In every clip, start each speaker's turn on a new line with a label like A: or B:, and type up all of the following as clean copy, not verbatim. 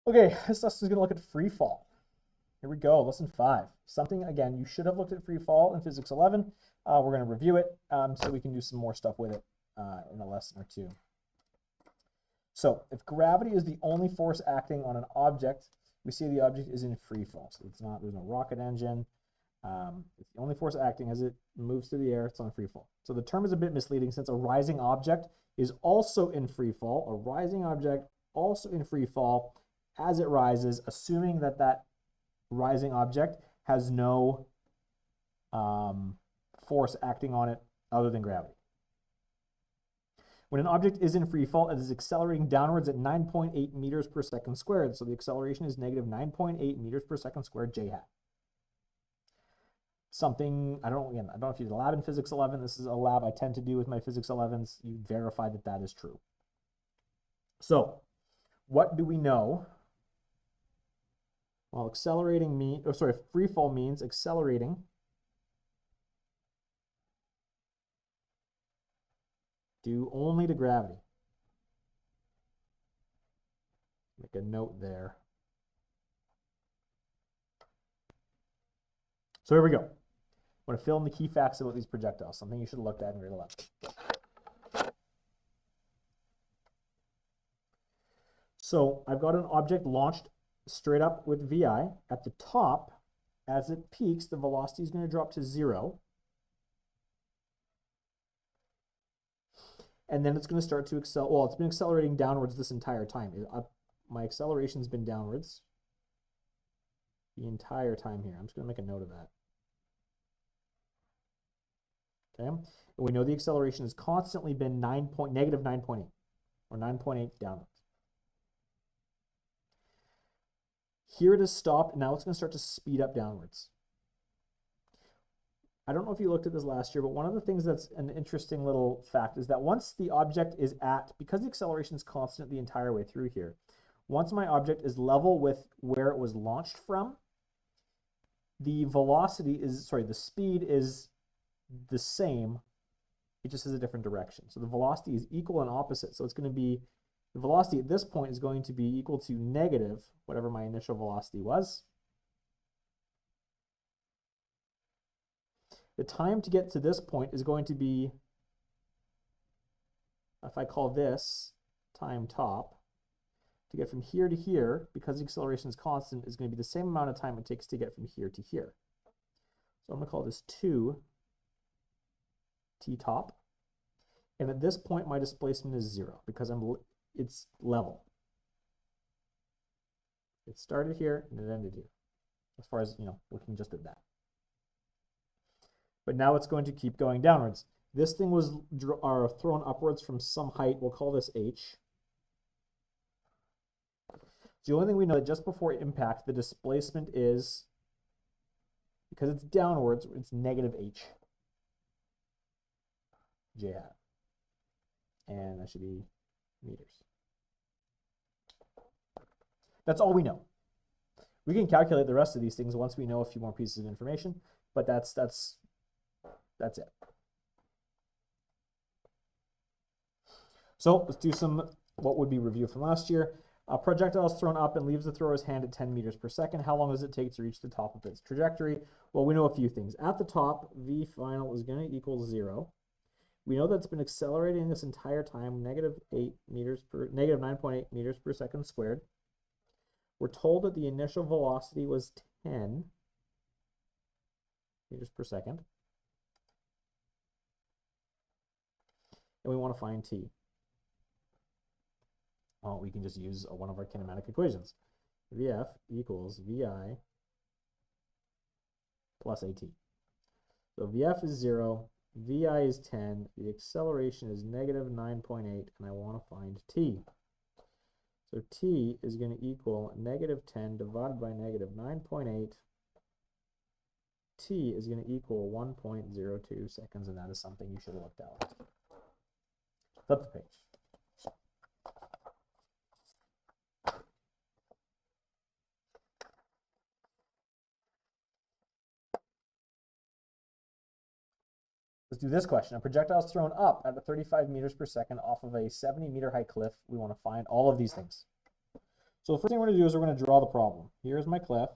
A: Okay, this lesson is going to look at free fall. Here we go, lesson 5. Something, again, you should have looked at free fall in physics 11. We're going to review it so we can do some more stuff with it in a lesson or two. So if gravity is the only force acting on an object, we see the object is in free fall. So it's not, there's no rocket engine. It's the only force acting as it moves through the air, it's on free fall. So the term is a bit misleading since a rising object is also in free fall. A rising object also in free fall as it rises, assuming that that rising object has no force acting on it other than gravity. When an object is in free fall, it is accelerating downwards at 9.8 meters per second squared. So the acceleration is negative 9.8 meters per second squared j hat. Something, I don't know if you did a lab in physics 11. This is a lab I tend to do with my physics 11s. You verify that that is true. So what do we know? Well, free fall means accelerating due only to gravity. Make a note there. So here we go. I'm going to fill in the key facts about these projectiles, something you should have looked at in grade 11. So I've got an object launched straight up with VI. At the top, as it peaks, the velocity is going to drop to 0. And then it's going to start to accelerate. Well, it's been accelerating downwards this entire time. My acceleration's been downwards the entire time here. I'm just going to make a note of that. Okay, and we know the acceleration has constantly been negative 9.8 or 9.8 downwards. Here it has stopped. Now it's going to start to speed up downwards. I don't know if you looked at this last year, but one of the things that's an interesting little fact is that once the object is because the acceleration is constant the entire way through here, once my object is level with where it was launched from, the speed is the same. It just has a different direction. So the velocity is equal and opposite. So it's going to be, the velocity at this point is going to be equal to negative whatever my initial velocity was. The time to get to this point is going to be, if I call this time top, to get from here to here, because the acceleration is constant, is going to be the same amount of time it takes to get from here to here. So I'm going to call this 2 t top. And at this point, my displacement is 0 because it's level. It started here and it ended here, as far as, looking just at that. But now it's going to keep going downwards. This thing was thrown upwards from some height. We'll call this h. The only thing we know that just before impact, the displacement is, because it's downwards, it's negative h j hat. And that should be meters. That's all we know. We can calculate the rest of these things once we know a few more pieces of information, but that's it. So let's do what would be review from last year. A projectile is thrown up and leaves the thrower's hand at 10 meters per second. How long does it take to reach the top of its trajectory? Well, we know a few things. At the top, V final is going to equal 0. We know that it's been accelerating this entire time, negative 9.8 meters per second squared. We're told that the initial velocity was 10 meters per second. And we want to find t. Well, we can just use one of our kinematic equations. Vf equals Vi plus at. So Vf is 0, Vi is 10, the acceleration is negative 9.8, and I want to find t. So t is going to equal negative 10 divided by negative 9.8. T is going to equal 1.02 seconds, and that is something you should have looked at. Flip the page. Let's do this question. A projectile is thrown up at 35 meters per second off of a 70-meter high cliff. We want to find all of these things. So the first thing we're going to do is we're going to draw the problem. Here's my cliff.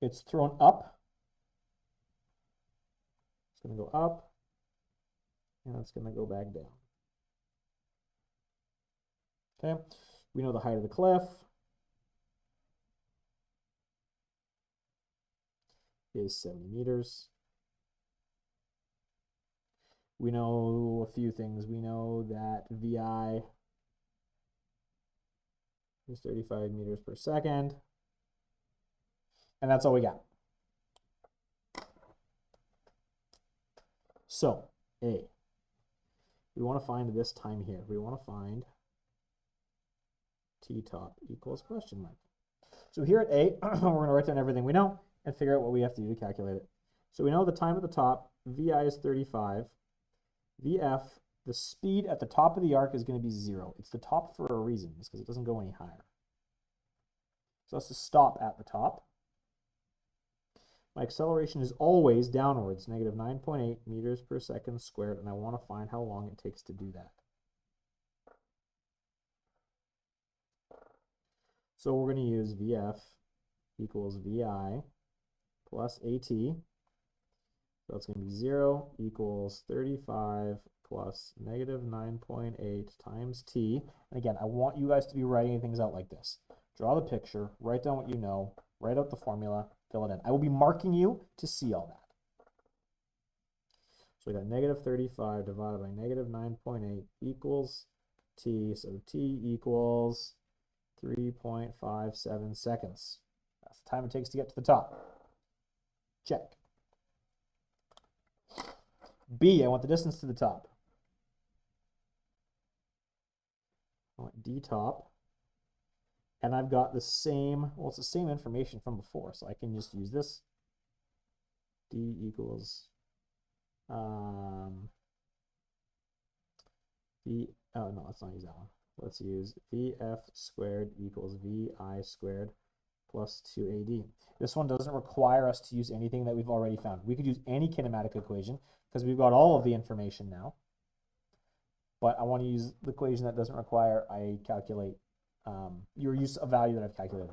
A: It's thrown up. It's going to go up, and it's going to go back down. Okay, we know the height of the cliff is 70 meters. We know a few things. We know that VI is 35 meters per second. And that's all we got. So, A. We want to find this time here. We want to find T top equals question mark. So here at A, we're going to write down everything we know and figure out what we have to do to calculate it. So we know the time at the top, VI is 35. VF, the speed at the top of the arc is going to be 0. It's the top for a reason. It's because it doesn't go any higher. So that's to stop at the top. My acceleration is always downwards, negative 9.8 meters per second squared, and I want to find how long it takes to do that. So we're going to use VF equals VI plus AT. So that's going to be 0 equals 35 plus negative 9.8 times T. And again, I want you guys to be writing things out like this. Draw the picture, write down what you know, write out the formula, fill it in. I will be marking you to see all that. So we got negative 35 divided by negative 9.8 equals T. So T equals 3.57 seconds. That's the time it takes to get to the top. Check. B, I want the distance to the top. I want D top. And I've got the same, well, it's the same information from before, so I can just use this. D equals oh no, let's not use that one. Let's use VF squared equals VI squared plus 2AD. This one doesn't require us to use anything that we've already found. We could use any kinematic equation because we've got all of the information now. But I want to use the equation that doesn't require I calculate your use of value that I've calculated.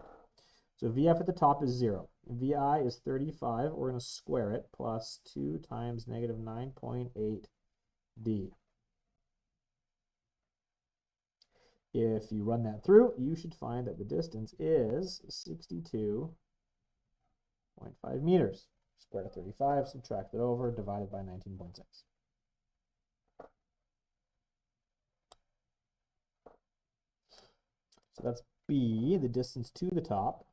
A: So VF at the top is 0. VI is 35. We're going to square it plus 2 times negative 9.8 D. If you run that through, you should find that the distance is 62.5 meters. Square root of 35, subtract it over, divided by 19.6. So that's B, the distance to the top.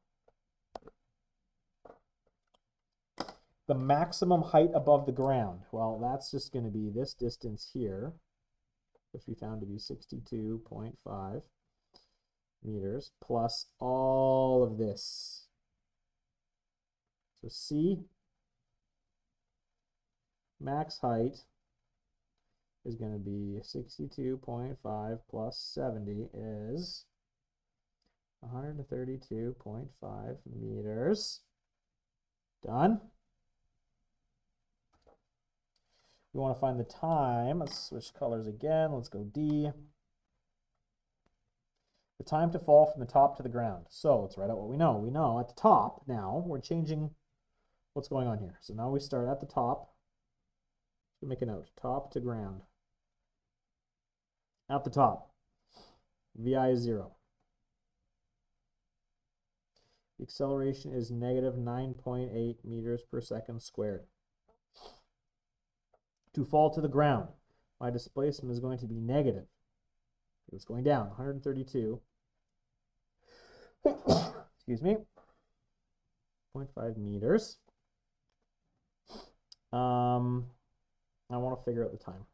A: The maximum height above the ground, well, that's just going to be this distance here, which we found to be 62.5 meters, plus all of this. So C, max height, is going to be 62.5 plus 70 is 132.5 meters. Done. We want to find the time. Let's switch colors again. Let's go D. The time to fall from the top to the ground. So let's write out what we know. We know at the top now, we're changing what's going on here. So now we start at the top. So make a note, top to ground. At the top, VI is 0. The acceleration is negative 9.8 meters per second squared. To fall to the ground, my displacement is going to be negative. It's going down, 132. Excuse me. 0.5 meters. I want to figure out the time.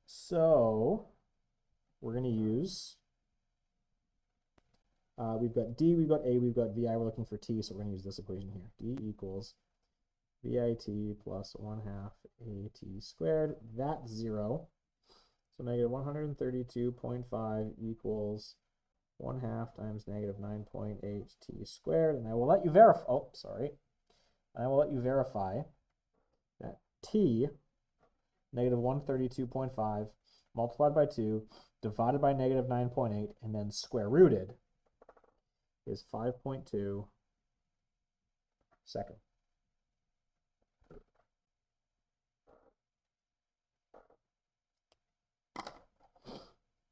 A: So we're going to use, we've got D, we've got A, we've got VI, we're looking for T, so we're going to use this equation here. D equals VIT plus 1/2 AT squared. That's 0. So negative 132.5 equals 1/2 times negative 9.8 T squared. And I will let you verify, oh, sorry. And I will let you verify that t, negative 132.5, multiplied by 2, divided by negative 9.8, and then square rooted is 5.2 seconds.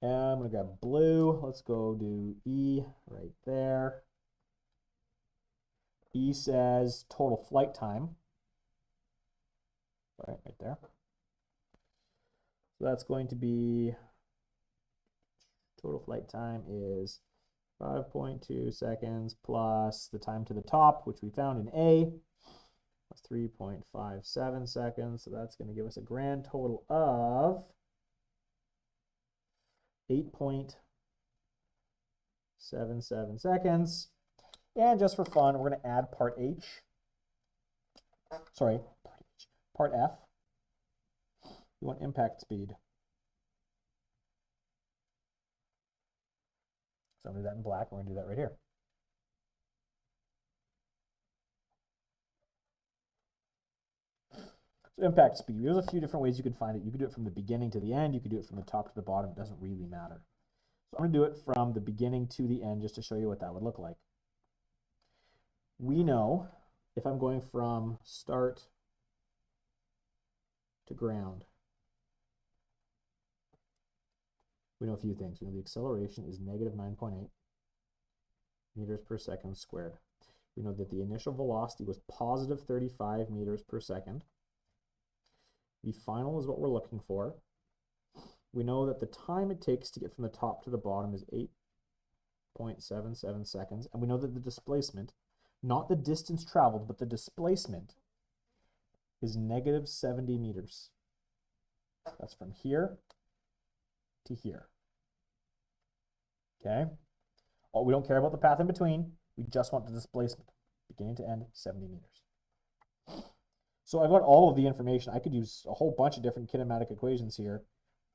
A: And I'm going to grab blue. Let's go do E right there. E says total flight time. Right there. So that's going to be, total flight time is 5.2 seconds plus the time to the top, which we found in A, plus 3.57 seconds. So that's going to give us a grand total of 8.77 seconds. And just for fun, we're going to add part H. Sorry, part F. We want impact speed. So I'm going to do that in black. We're going to do that right here. So impact speed. There's a few different ways you could find it. You could do it from the beginning to the end. You could do it from the top to the bottom. It doesn't really matter. So I'm going to do it from the beginning to the end just to show you what that would look like. We know if I'm going from start to ground, we know a few things. We know the acceleration is negative 9.8 meters per second squared. We know that the initial velocity was positive 35 meters per second. The final is what we're looking for. We know that the time it takes to get from the top to the bottom is 8.77 seconds. And we know that the displacement, not the distance traveled, but the displacement is negative 70 meters. That's from here to here. Okay? Oh, we don't care about the path in between. We just want the displacement, beginning to end, 70 meters. So I've got all of the information. I could use a whole bunch of different kinematic equations here.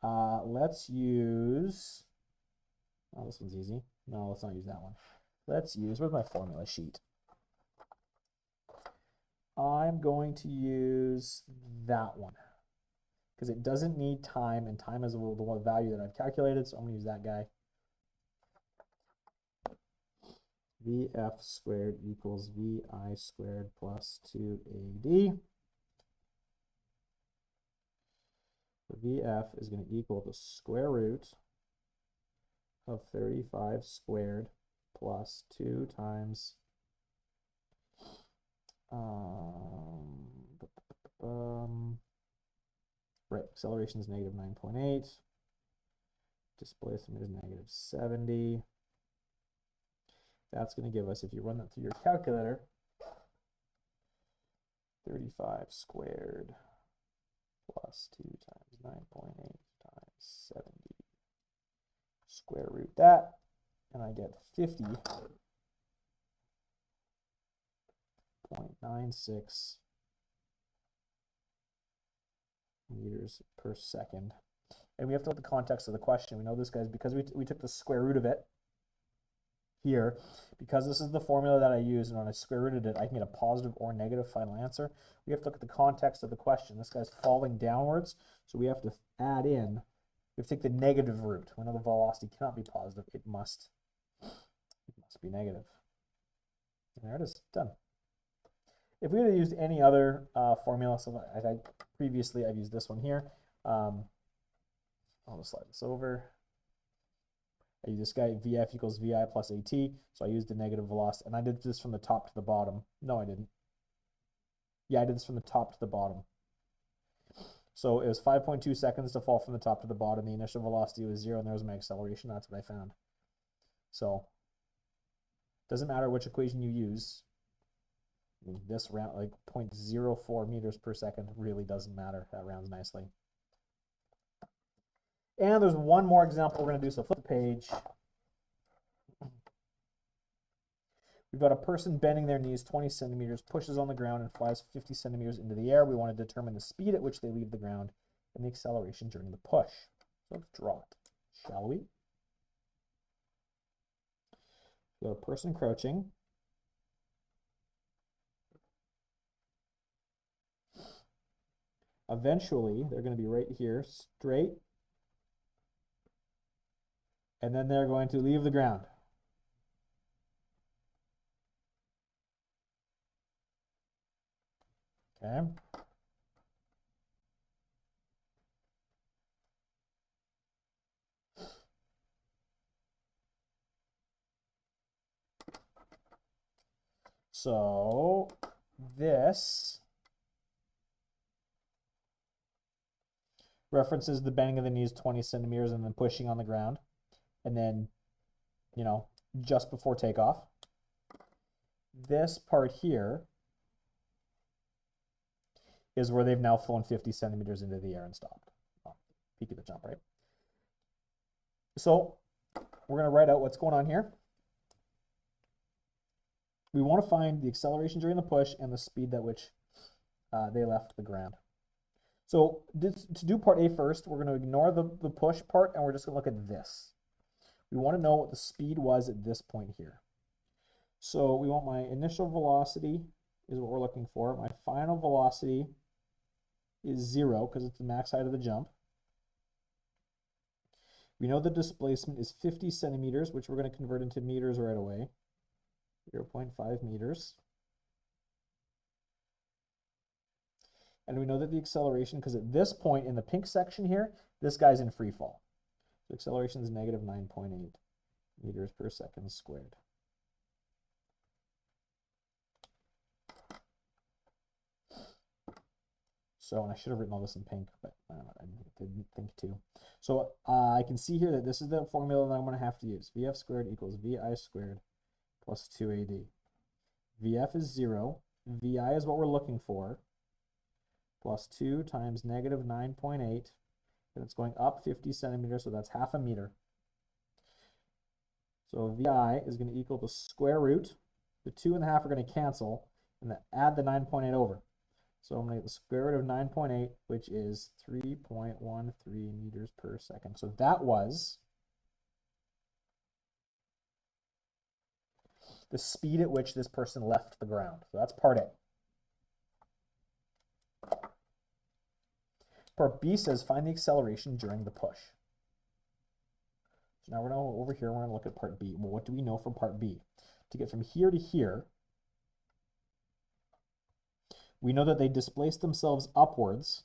A: Let's use, oh, this one's easy. No, let's not use that one. Let's use, where's my formula sheet? I'm going to use that one because it doesn't need time, and time is the one value that I've calculated, so I'm going to use that guy. Vf squared equals Vi squared plus 2AD. So Vf is going to equal the square root of 35 squared plus 2 times right, acceleration is negative 9.8. Displacement is negative 70. That's going to give us, if you run that through your calculator, 35 squared plus 2 times 9.8 times 70. Square root that, and I get 50.96 meters per second. And we have to look at the context of the question. We know this, guys, because we took the square root of it here, because this is the formula that I use, and when I square rooted it, I can get a positive or negative final answer. We have to look at the context of the question. This guy's falling downwards, so we have to add in, we have to take the negative root. We know the velocity cannot be positive. It must be negative. And there it is, done. If we had used any other formula, so previously I've used this one here. I'll just slide this over. I use this guy, Vf equals Vi plus At, so I used the negative velocity, and I did this from the top to the bottom. No, I didn't. Yeah, I did this from the top to the bottom. So it was 5.2 seconds to fall from the top to the bottom. The initial velocity was 0, and there was my acceleration. That's what I found. So doesn't matter which equation you use. I mean, this round, like 0.04 meters per second, really doesn't matter. That rounds nicely. And there's one more example we're going to do, so flip the page. We've got a person bending their knees 20 centimeters, pushes on the ground, and flies 50 centimeters into the air. We want to determine the speed at which they leave the ground and the acceleration during the push. So let's draw it, shall we? We've got a person crouching. eventually they're going to be right here, straight, and then they're going to leave the ground. Okay. So this references the bending of the knees 20 centimeters and then pushing on the ground. And then, you know, just before takeoff. This part here is where they've now flown 50 centimeters into the air and stopped. Oh, peak of the jump, right? So we're going to write out what's going on here. We want to find the acceleration during the push and the speed at which they left the ground. So to do part A first, we're going to ignore the push part and we're just going to look at this. We want to know what the speed was at this point here. So we want my initial velocity is what we're looking for. My final velocity is 0 because it's the max height of the jump. We know the displacement is 50 centimeters, which we're going to convert into meters right away. 0.5 meters. And we know that the acceleration, because at this point in the pink section here, this guy's in free fall. So acceleration is negative 9.8 meters per second squared. So, and I should have written all this in pink, but I didn't think to. So I can see here that this is the formula that I'm going to have to use. VF squared equals VI squared plus 2AD. VF is 0. VI is what we're looking for. Plus 2 times negative 9.8. And it's going up 50 centimeters, so that's half a meter. So VI is going to equal the square root. The 2 and the half are going to cancel, and then add the 9.8 over. So I'm going to get the square root of 9.8, which is 3.13 meters per second. So that was the speed at which this person left the ground. So that's part A. Part B says find the acceleration during the push. So now we're going to go over here, we're going to look at part B. Well, what do we know from part B? To get from here to here, we know that they displaced themselves upwards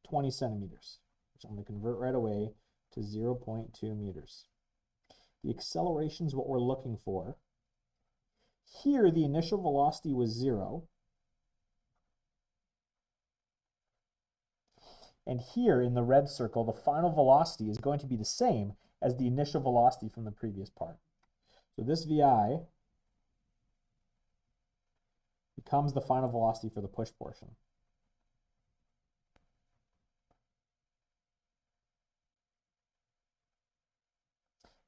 A: 20 centimeters, which I'm going to convert right away to 0.2 meters. The acceleration is what we're looking for. Here, the initial velocity was 0. And here in the red circle, the final velocity is going to be the same as the initial velocity from the previous part. So this VI becomes the final velocity for the push portion.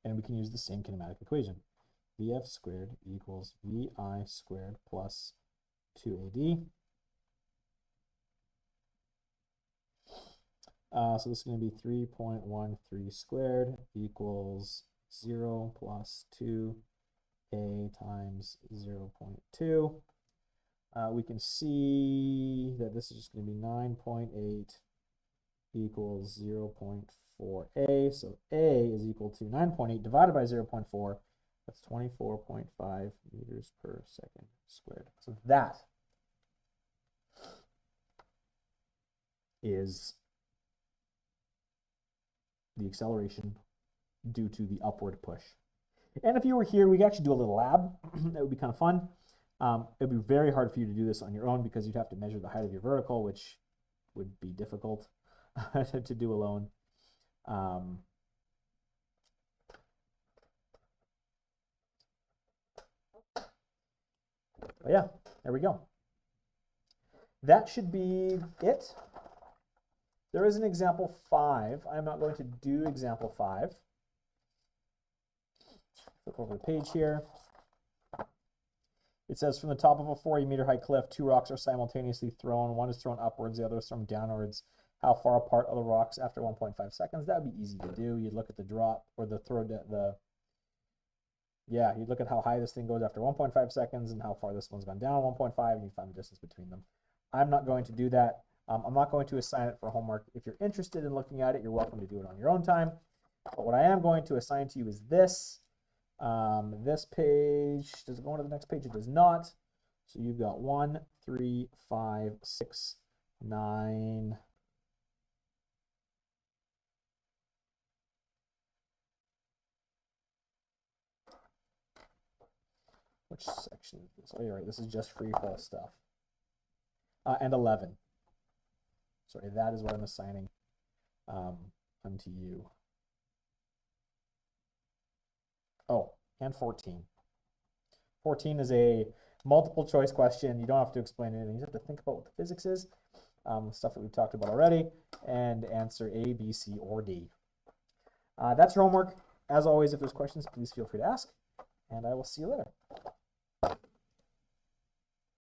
A: And we can use the same kinematic equation. VF squared equals VI squared plus 2AD. So this is going to be 3.13 squared equals 0 plus 2a times 0.2. We can see that this is just going to be 9.8 equals 0.4a. So a is equal to 9.8 divided by 0.4. That's 24.5 meters per second squared. So that is the acceleration due to the upward push. And if you were here, we could actually do a little lab. That would be kind of fun. It would be very hard for you to do this on your own because you'd have to measure the height of your vertical, which would be difficult to do alone. But yeah, there we go. That should be it. There is an example 5. I'm not going to do example 5. Flip over the page here. It says from the top of a 40-meter high cliff, 2 rocks are simultaneously thrown. One is thrown upwards, the other is thrown downwards. How far apart are the rocks after 1.5 seconds? That would be easy to do. You'd look at the drop or the throw, you'd look at how high this thing goes after 1.5 seconds and how far this one's gone down 1.5, and you find the distance between them. I'm not going to do that. I'm not going to assign it for homework. If you're interested in looking at it, you're welcome to do it on your own time. But what I am going to assign to you is this. This page, does it go on to the next page? It does not. So you've got 1, 3, 5, 6, 9. Which section is this? Oh, you're right. This is just free fall stuff. And 11. Sorry, that is what I'm assigning unto you. Oh, and 14. 14 is a multiple choice question. You don't have to explain anything. You just have to think about what the physics is, stuff that we've talked about already, and answer A, B, C, or D. That's your homework. As always, if there's questions, please feel free to ask, and I will see you later.